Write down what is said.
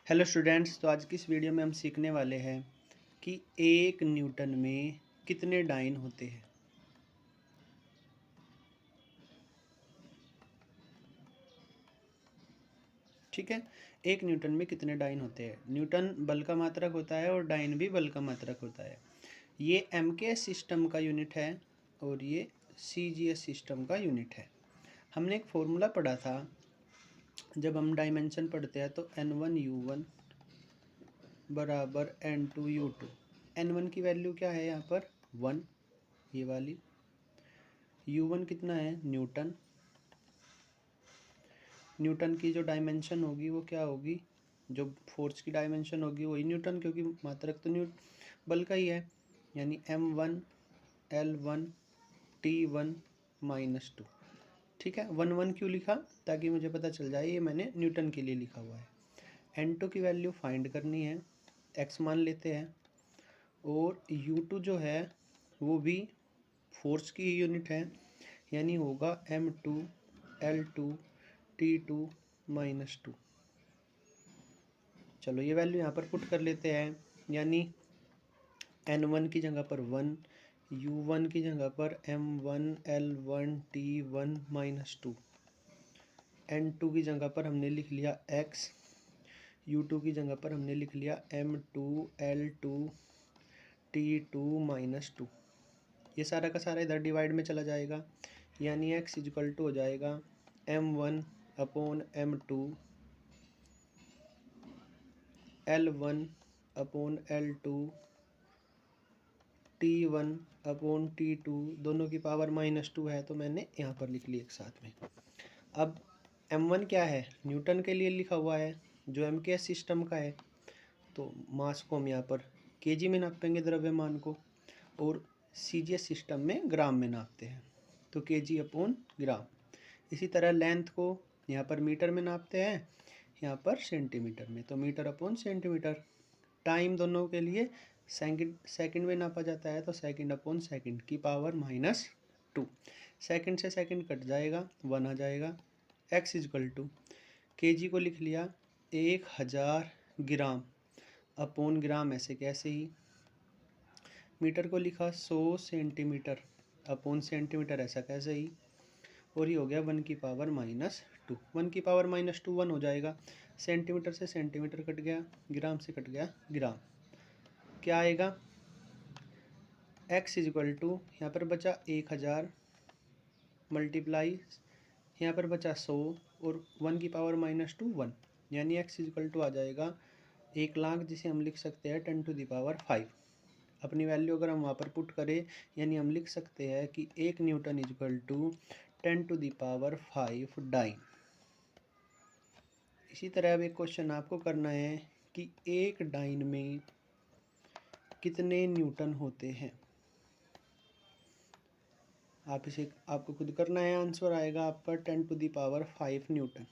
Hello students, तो आज की इस वीडियो में हम सीखने वाले हैं कि 1 न्यूटन में कितने डाइन होते हैं। ठीक है, 1 न्यूटन में कितने डाइन होते हैं। न्यूटन बल का मात्रक होता है और डाइन भी बल का मात्रक होता है। ये एमकेएस सिस्टम का यूनिट है और ये सीजीएस सिस्टम का यूनिट है। हमने एक फॉर्मूला पढ़ा था, जब हम डायमेंशन पढ़ते हैं तो N1U1 बराबर N2U2। N1 की वैल्यू क्या है यहाँ पर 1, ये वाली। U1 कितना है न्यूटन। न्यूटन की जो डायमेंशन होगी वो क्या होगी, जो फोर्स की डायमेंशन होगी वही न्यूटन, क्योंकि मात्रक तो बल का ही है, यानी M1 L1 T1 -2। ठीक है, 1 क्यों लिखा, ताकि मुझे पता चल जाए ये मैंने न्यूटन के लिए लिखा हुआ है। N2 की वैल्यू फाइंड करनी है, x मान लेते हैं, और U2 जो है वो भी फोर्स की यूनिट है, यानी होगा M2 L2 T2 -2। चलो ये वैल्यू यहाँ पर पुट कर लेते हैं, यानी N1 की जगह पर 1, U1 की जगह पर M1 L1 T1 -2, N2 की जगह पर हमने लिख लिया x, U2 की जगह पर हमने लिख लिया M2 L2 T2 -2। ये सारा का सारा इधर डिवाइड में चला जाएगा, यानी x इक्वल टू हो जाएगा M1 upon M2 L1 upon L2 T1 upon T2, दोनों की पावर -2 है तो मैंने यहाँ पर लिख लिया एक साथ में। अब M1 क्या है, न्यूटन के लिए लिखा हुआ है जो एमकेएस सिस्टम का है, तो मास को हम यहाँ पर केजी में नापेंगे द्रव्यमान को, और सीजीएस सिस्टम में ग्राम में नापते हैं, तो केजी अपॉन ग्राम। इसी तरह लेंथ को यहाँ पर मीटर में नापते हैं, यहाँ पर सेंटीमीटर में, तो मीटर अपॉन सेंटीमीटर। टाइम दोनों के लिए सेकंड में नापा जाता है, तो सेकंड अपॉन सेकंड की पावर -2। सेकंड से सेकंड कट जाएगा, 1 आ जाएगा। x इक्वल टू केजी को लिख लिया 1000 ग्राम अपॉन ग्राम, ऐसे कैसे ही। मीटर को लिखा 100 सेंटीमीटर अपॉन सेंटीमीटर, ऐसा कैसे ही। और ये हो गया 1 की पावर -2। 1 की पावर -2 1 हो जाएगा, सेंटीमीटर से सेंटीमीटर कट गया, ग्राम से कट गया ग्राम। क्या आएगा, x इक्वल टू यहाँ पर बचा 1000 मल्टीप्लाई, यहाँ पर बचा 100 और 1 की पावर -2 1, यानी x इक्वल टू आ जाएगा 1,00,000, जिसे हम लिख सकते हैं 10⁵। अपनी वैल्यू अगर हम वहाँ पर पुट करें, यानी हम लिख सकते हैं कि 1 न्यूटन इक्वल टू 10⁵ डाइन। इसी तरह अब एक क्वेश्चन आपको करना है कि 1 डाइन में कितने न्यूटन होते हैं। आपको खुद करना है, आंसर आएगा आपका 10⁵ न्यूटन।